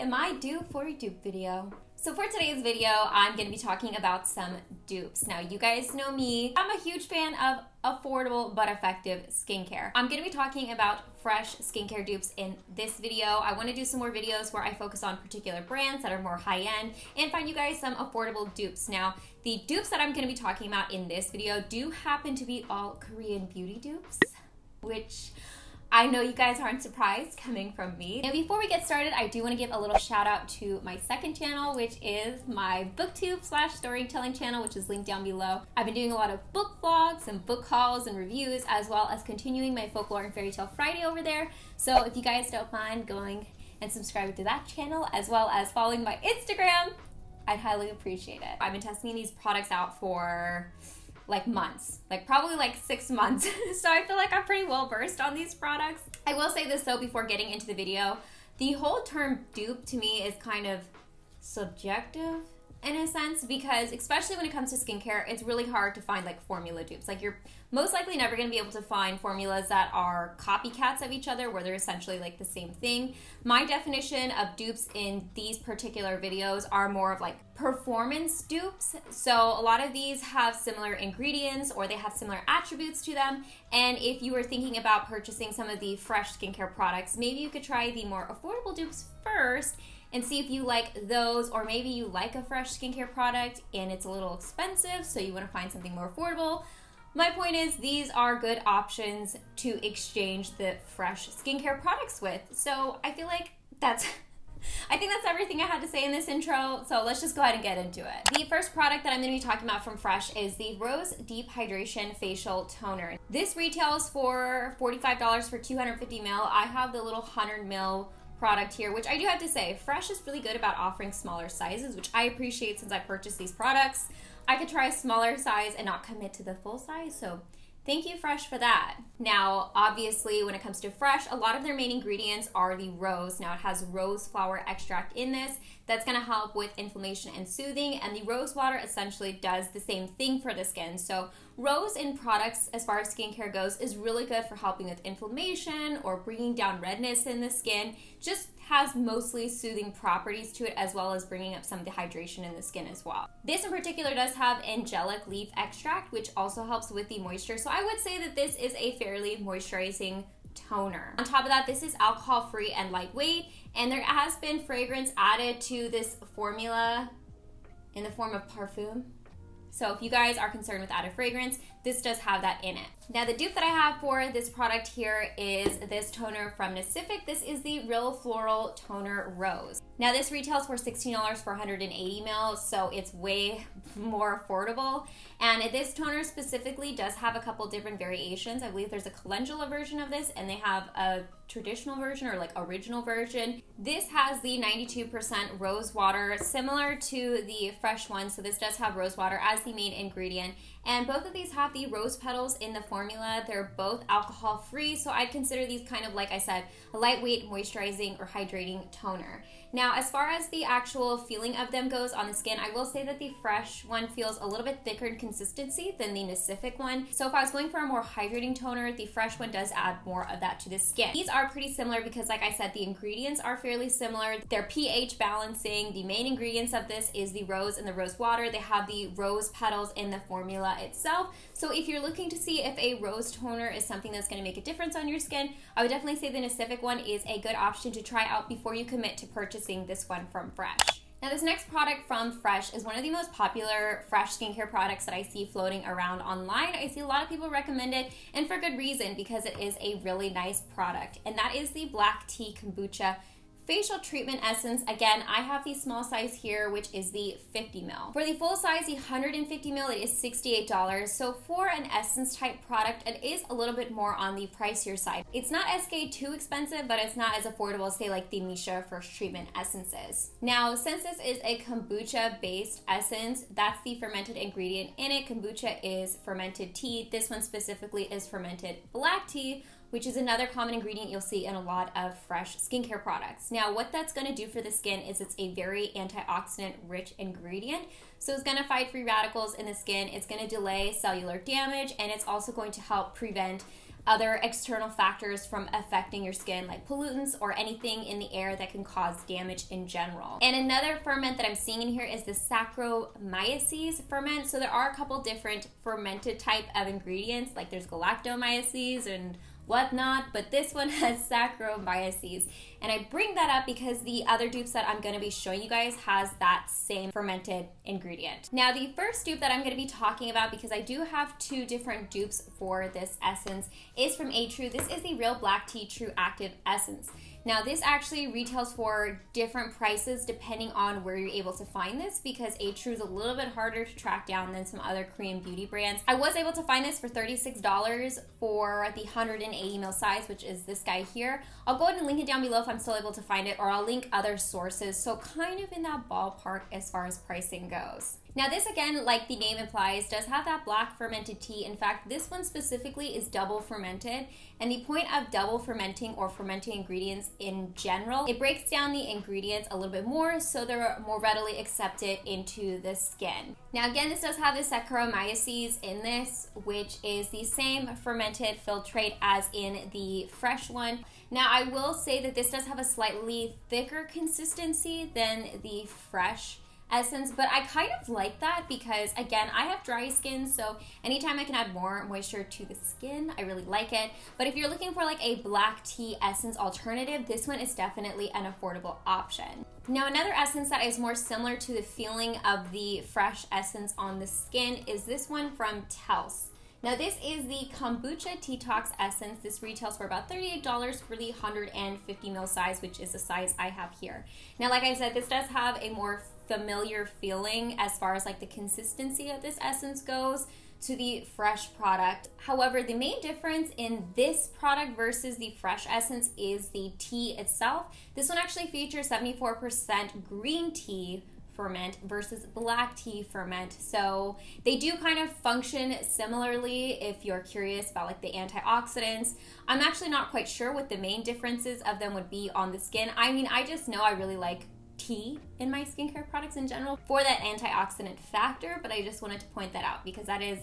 to my dupe for dupe video. So for today's video, I'm going to be talking about some dupes. Now, you guys know me. I'm a huge fan of affordable but effective skincare. I'm going to be talking about fresh skincare dupes in this video. I want to do some more videos where I focus on particular brands that are more high-end and find you guys some affordable dupes. Now, the dupes that I'm going to be talking about in this video do happen to be all Korean beauty dupes, which I know you guys aren't surprised coming from me. And before we get started, I do want to give a little shout out to my second channel, which is my booktube/storytelling channel, which is linked down below. I've been doing a lot of book vlogs and book hauls and reviews, as well as continuing my folklore and fairy tale Friday over there. So if you guys don't mind going and subscribing to that channel, as well as following my Instagram, I'd highly appreciate it. I've been testing these products out for like months, like probably like 6 months. So I feel like I'm pretty well versed on these products. I will say this though before getting into the video, the whole term dupe to me is kind of subjective in a sense, because especially when it comes to skincare, it's really hard to find like formula dupes. Like you're most likely never going to be able to find formulas that are copycats of each other where they're essentially like the same thing. My definition of dupes in these particular videos are more of like performance dupes. So a lot of these have similar ingredients or they have similar attributes to them. And if you were thinking about purchasing some of the fresh skincare products, maybe you could try the more affordable dupes first and see if you like those, or maybe you like a fresh skincare product and it's a little expensive, so you want to find something more affordable. My point is, these are good options to exchange the fresh skincare products with. So I feel like I think that's everything I had to say in this intro, so let's just go ahead and get into it. The first product that I'm going to be talking about from Fresh is the Rose Deep Hydration Facial Toner. This retails for $45 for 250 ml. I have the little 100 ml product here, which I do have to say, Fresh is really good about offering smaller sizes, which I appreciate since I purchased these products. I could try a smaller size and not commit to the full size, so thank you, Fresh, for that. Now, obviously, when it comes to Fresh, a lot of their main ingredients are the rose. Now, it has rose flower extract in this. That's going to help with inflammation and soothing, and the rose water essentially does the same thing for the skin. So rose in products, as far as skincare goes, is really good for helping with inflammation or bringing down redness in the skin. Just has mostly soothing properties to it, as well as bringing up some of the hydration in the skin as well. This in particular does have angelic leaf extract, which also helps with the moisture. So I would say that this is a fairly moisturizing toner. On top of that, this is alcohol-free and lightweight, and there has been fragrance added to this formula in the form of parfum. So if you guys are concerned with added fragrance, this does have that in it. Now, the dupe that I have for this product here is this toner from Nacific. This is the Real Floral Toner Rose. Now, this retails for $16 for 180 ml, so it's way more affordable. And this toner specifically does have a couple different variations. I believe there's a calendula version of this, and they have a traditional version or like original version. This has the 92% rose water, similar to the Fresh one. So this does have rose water as the main ingredient. And both of these have the rose petals in the formula. They're both alcohol free, so I'd consider these kind of, like I said, a lightweight moisturizing or hydrating toner. Now, as far as the actual feeling of them goes on the skin, I will say that the Fresh one feels a little bit thicker in consistency than the Nacific one. So if I was going for a more hydrating toner, the Fresh one does add more of that to the skin. These are pretty similar because, like I said, the ingredients are fairly similar. They're pH balancing. The main ingredients of this is the rose and the rose water. They have the rose petals in the formula itself. So if you're looking to see if a rose toner is something that's going to make a difference on your skin, I would definitely say the Nacific one is a good option to try out before you commit to purchasing this one from Fresh. Now, this next product from Fresh is one of the most popular fresh skincare products that I see floating around online. I see a lot of people recommend it, and for good reason, because it is a really nice product, and that is the Black Tea Kombucha Facial Treatment Essence. Again, I have the small size here, which is the 50 ml. For the full size, the 150 ml, it is $68. So for an essence type product, it is a little bit more on the pricier side. It's not SK too expensive, but it's not as affordable as, say, like the Misha First Treatment essences. Now, since this is a kombucha based essence, that's the fermented ingredient in it. Kombucha is fermented tea. This one specifically is fermented black tea, which is another common ingredient you'll see in a lot of fresh skincare products. Now, what that's going to do for the skin is it's a very antioxidant rich ingredient. So it's going to fight free radicals in the skin. It's going to delay cellular damage, and it's also going to help prevent other external factors from affecting your skin, like pollutants or anything in the air that can cause damage in general. And another ferment that I'm seeing in here is the Saccharomyces ferment. So there are a couple different fermented type of ingredients, like there's galactomyces and whatnot, but this one has Saccharomyces. And I bring that up because the other dupes that I'm going to be showing you guys has that same fermented ingredient. Now, the first dupe that I'm going to be talking about, because I do have two different dupes for this essence, is from Isntree. This is the Real Black Tea True Active Essence. Now, this actually retails for different prices depending on where you're able to find this, because Isntree is a little bit harder to track down than some other Korean beauty brands. I was able to find this for $36 for the 180 ml size, which is this guy here. I'll go ahead and link it down below if I'm still able to find it, or I'll link other sources. So kind of in that ballpark as far as pricing goes. Now this, again, like the name implies, does have that black fermented tea. In fact, this one specifically is double fermented. And the point of double fermenting or fermenting ingredients in general, it breaks down the ingredients a little bit more so they're more readily accepted into the skin. Now again, this does have the Saccharomyces in this, which is the same fermented filtrate as in the fresh one. Now I will say that this does have a slightly thicker consistency than the fresh essence, but I kind of like that because, again, I have dry skin, so anytime I can add more moisture to the skin, I really like it. But if you're looking for like a black tea essence alternative, this one is definitely an affordable option. Now, another essence that is more similar to the feeling of the fresh essence on the skin is this one from Teatox. Now this is the Kombucha Teatox essence. This retails for about $38 for the 150 ml size, which is the size I have here. Now, like I said, this does have a more familiar feeling as far as like the consistency of this essence goes to the fresh product. However, the main difference in this product versus the fresh essence is the tea itself. This one actually features 74% green tea ferment versus black tea ferment. So they do kind of function similarly if you're curious about like the antioxidants. I'm actually not quite sure what the main differences of them would be on the skin. I mean, I just know I really like tea in my skincare products in general for that antioxidant factor, but I just wanted to point that out because that is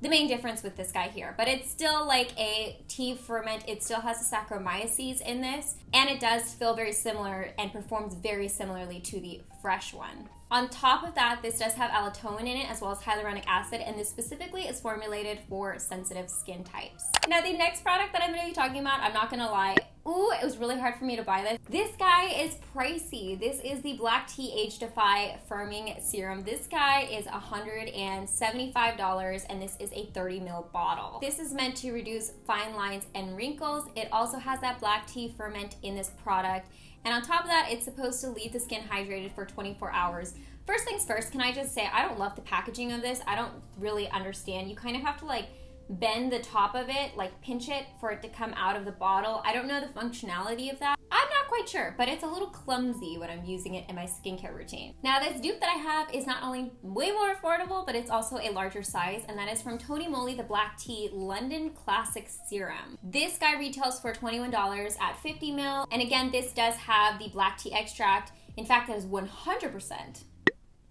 the main difference with this guy here. But it's still like a tea ferment. It still has the Saccharomyces in this, and it does feel very similar and performs very similarly to the fresh one. On top of that, this does have allantoin in it as well as hyaluronic acid, and this specifically is formulated for sensitive skin types. Now, the next product that I'm going to be talking about, I'm not going to lie, it was really hard for me to buy this. This guy is pricey. This is the Black Tea Age Defy Firming Serum. This guy is $175, and this is a 30 ml bottle. This is meant to reduce fine lines and wrinkles. It also has that black tea ferment in this product. And on top of that, it's supposed to leave the skin hydrated for 24 hours. First things first, can I just say, I don't love the packaging of this. I don't really understand. You kind of have to like bend the top of it, like pinch it for it to come out of the bottle. I don't know the functionality of that. I'm not quite sure, but it's a little clumsy when I'm using it in my skincare routine. Now, this dupe that I have is not only way more affordable, but it's also a larger size, and that is from TONYMOLY, the Black Tea London Classic Serum. This guy retails for $21 at 50 ml, and again, this does have the black tea extract. In fact, that is 100%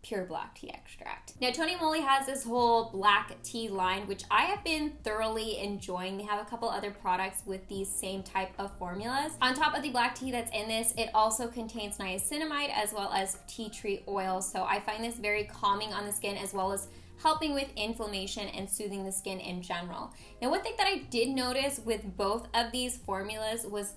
pure black tea extract. Now, TONYMOLY has this whole black tea line, which I have been thoroughly enjoying. They have a couple other products with these same type of formulas. On top of the black tea that's in this, it also contains niacinamide as well as tea tree oil. So I find this very calming on the skin as well as helping with inflammation and soothing the skin in general. Now, one thing that I did notice with both of these formulas was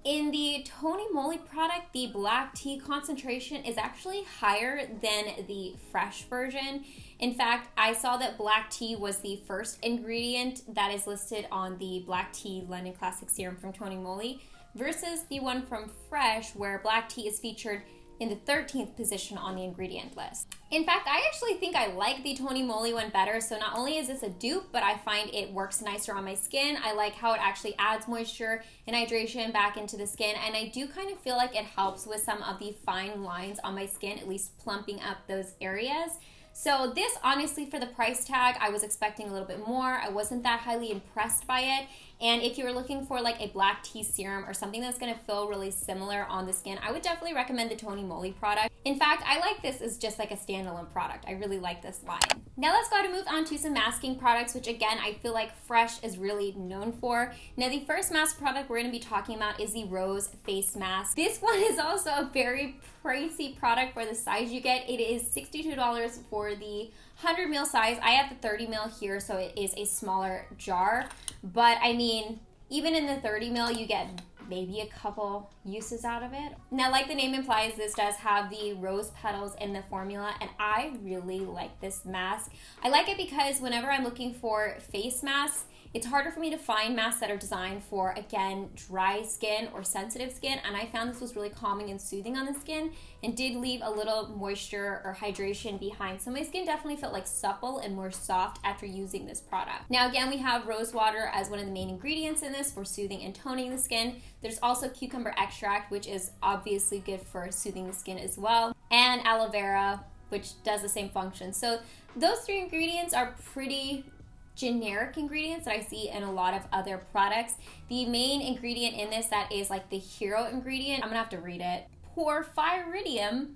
in the TONYMOLY product, the black tea concentration is actually higher than the fresh version. In fact, I saw that black tea was the first ingredient that is listed on the Black Tea London Classic Serum from TONYMOLY versus the one from Fresh, where black tea is featured in the 13th position on the ingredient list. In fact, I actually think I like the TONYMOLY one better. So not only is this a dupe, but I find it works nicer on my skin. I like how it actually adds moisture and hydration back into the skin. And I do kind of feel like it helps with some of the fine lines on my skin, at least plumping up those areas. So this, honestly, for the price tag, I was expecting a little bit more. I wasn't that highly impressed by it. And if you're looking for like a black tea serum or something that's gonna feel really similar on the skin, I would definitely recommend the TONYMOLY product. In fact, I like this as just like a standalone product. I really like this line. Now let's go ahead and move on to some masking products, which again, I feel like Fresh is really known for. Now the first mask product we're gonna be talking about is the Rose Face Mask. This one is also a very pricey product for the size you get. It is $62 for the 100 ml size. I have the 30 ml here, so it is a smaller jar. But I mean, even in the 30 ml, you get maybe a couple uses out of it. Now, like the name implies, this does have the rose petals in the formula, and I really like this mask. I like it because whenever I'm looking for face masks, it's harder for me to find masks that are designed for, again, dry skin or sensitive skin, and I found this was really calming and soothing on the skin and did leave a little moisture or hydration behind. So my skin definitely felt like supple and more soft after using this product. Now again, we have rose water as one of the main ingredients in this for soothing and toning the skin. There's also cucumber extract, which is obviously good for soothing the skin as well, and aloe vera, which does the same function. So those three ingredients are pretty generic ingredients that I see in a lot of other products. The main ingredient in this that is like the hero ingredient, I'm gonna have to read it, Porphyridium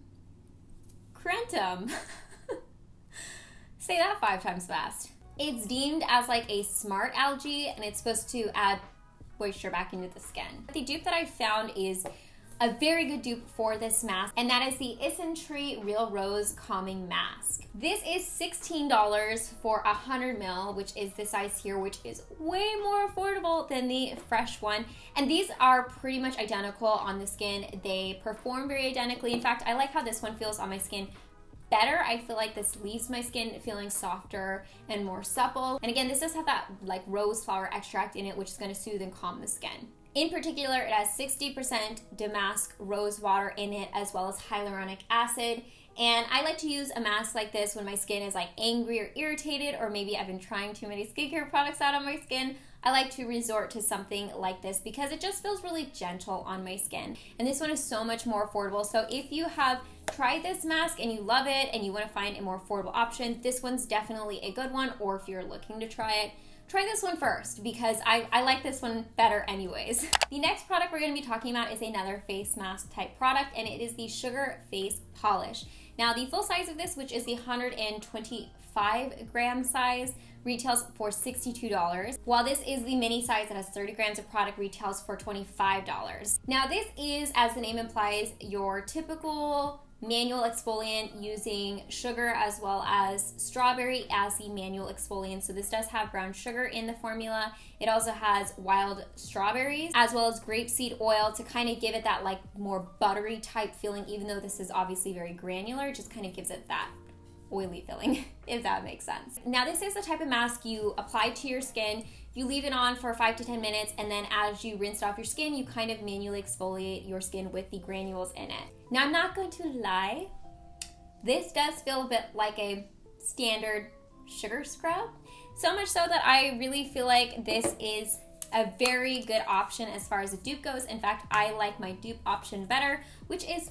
crentum. Say that 5 times fast. It's deemed as like a smart algae, and it's supposed to add moisture back into the skin. The dupe that I found is a very good dupe for this mask, and that is the Isntree Real Rose Calming Mask. This is $16 for 100 ml, which is the size here, which is way more affordable than the Fresh one. And these are pretty much identical on the skin. They perform very identically. In fact, I like how this one feels on my skin better. I feel like this leaves my skin feeling softer and more supple. And again, this does have that like rose flower extract in it, which is going to soothe and calm the skin. In particular, it has 60% damask rose water in it, as well as hyaluronic acid. And I like to use a mask like this when my skin is like angry or irritated, or maybe I've been trying too many skincare products out on my skin. I like to resort to something like this because it just feels really gentle on my skin. And this one is so much more affordable. So if you have tried this mask and you love it and you want to find a more affordable option, this one's definitely a good one. Or if you're looking to try it, try this one first because I like this one better anyways. The next product we're going to be talking about is another face mask type product, and it is the Sugar Face Polish. Now the full size of this, which is the 125 gram size, retails for $62, while this is the mini size that has 30 grams of product, retails for $25. Now this is, as the name implies, your typical manual exfoliant using sugar as well as strawberry as the manual exfoliant. So this does have brown sugar in the formula. It also has wild strawberries as well as grapeseed oil to kind of give it that like more buttery type feeling, even though this is obviously very granular. It just kind of gives it that oily feeling, if that makes sense. Now this is the type of mask you apply to your skin. You leave it on for 5 to 10 minutes, and then as you rinse off your skin, you kind of manually exfoliate your skin with the granules in it. Now I'm not going to lie, this does feel a bit like a standard sugar scrub. So much so that I really feel like this is a very good option as far as a dupe goes. In fact, I like my dupe option better, which is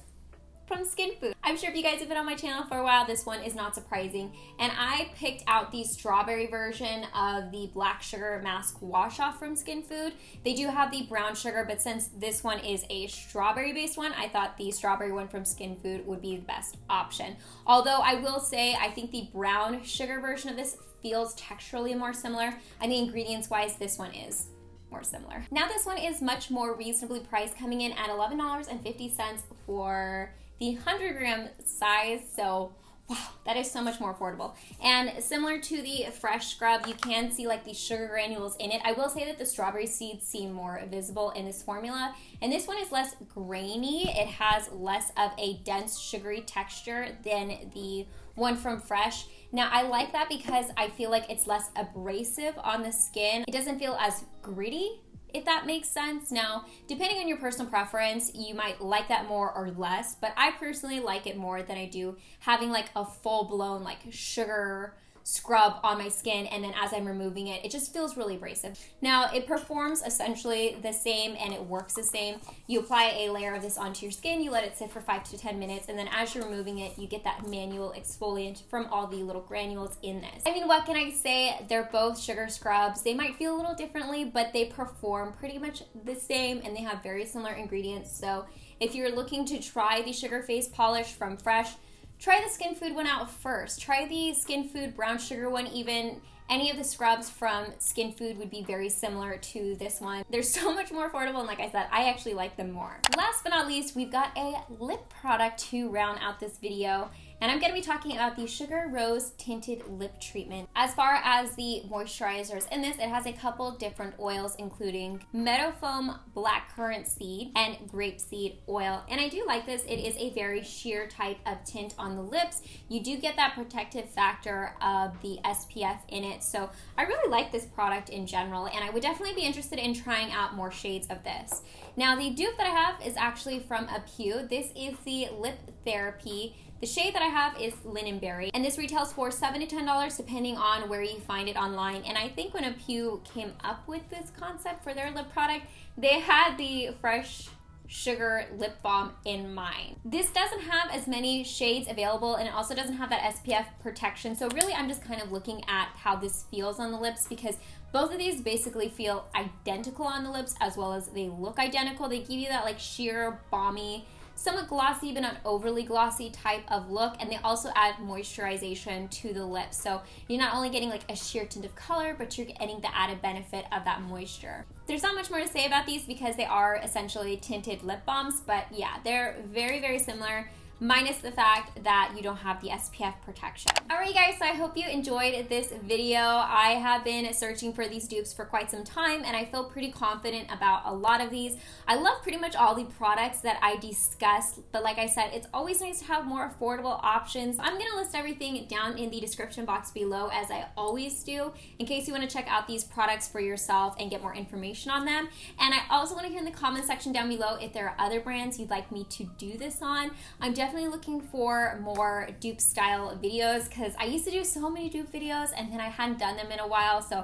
from Skin Food. I'm sure if you guys have been on my channel for a while, this one is not surprising. And I picked out the strawberry version of the black sugar mask wash off from Skin Food. They do have the brown sugar, but since this one is a strawberry based one, I thought the strawberry one from Skin Food would be the best option. Although I will say, I think the brown sugar version of this feels texturally more similar, and the ingredients wise, this one is more similar. Now this one is much more reasonably priced, coming in at $11.50 for the 100 gram size. So wow, that is so much more affordable. And similar to the Fresh scrub, you can see like the sugar granules in it. I will say that the strawberry seeds seem more visible in this formula, and this one is less grainy. It has less of a dense sugary texture than the one from Fresh. Now I like that because I feel like it's less abrasive on the skin. It doesn't feel as gritty, if that makes sense. Now, depending on your personal preference, you might like that more or less, but I personally like it more than I do having like a full-blown like sugar scrub on my skin, and then as I'm removing it, it just feels really abrasive. Now, it performs essentially the same and it works the same. You apply a layer of this onto your skin, you let it sit for 5 to 10 minutes, and then as you're removing it, you get that manual exfoliant from all the little granules in this. I mean, what can I say? They're both sugar scrubs. They might feel a little differently, but they perform pretty much the same, and they have very similar ingredients. So if you're looking to try the sugar face polish from Fresh, try the Skin Food one out first. Try the Skin Food brown sugar one even. Any of the scrubs from Skin Food would be very similar to this one. They're so much more affordable, and like I said, I actually like them more. Last but not least, we've got a lip product to round out this video, and I'm going to be talking about the Sugar Rose Tinted Lip Treatment. As far as the moisturizers in this, it has a couple different oils, including Meadow Foam Blackcurrant Seed and Grapeseed Oil. And I do like this. It is a very sheer type of tint on the lips. You do get that protective factor of the SPF in it. So I really like this product in general, and I would definitely be interested in trying out more shades of this. Now, the dupe that I have is actually from a Pew. This is the Lip Therapy. The shade that I have is Linenberry, and this retails for $7 to $10 depending on where you find it online. And I think when a Pew came up with this concept for their lip product, they had the Fresh Sugar lip balm in mind. This doesn't have as many shades available, and it also doesn't have that SPF protection. So really, I'm just kind of looking at how this feels on the lips, because both of these basically feel identical on the lips as well as they look identical. They give you that like sheer, balmy, somewhat glossy but not overly glossy type of look, and they also add moisturization to the lips. So you're not only getting like a sheer tint of color, but you're getting the added benefit of that moisture. There's not much more to say about these because they are essentially tinted lip balms, but yeah, they're very, very similar, minus the fact that you don't have the SPF protection. Alright guys, so I hope you enjoyed this video. I have been searching for these dupes for quite some time, and I feel pretty confident about a lot of these. I love pretty much all the products that I discussed, but like I said, it's always nice to have more affordable options. I'm going to list everything down in the description box below, as I always do, in case you want to check out these products for yourself and get more information on them. And I also want to hear in the comment section down below if there are other brands you'd like me to do this on. I'm definitely looking for more dupe style videos, because I used to do so many dupe videos and then I hadn't done them in a while, so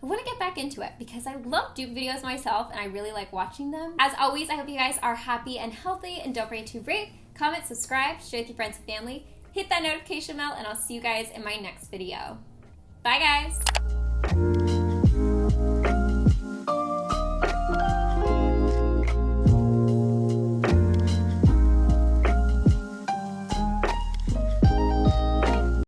I want to get back into it because I love dupe videos myself and I really like watching them. As always, I hope you guys are happy and healthy, and don't forget to rate, comment, subscribe, share with your friends and family, hit that notification bell, and I'll see you guys in my next video. Bye guys!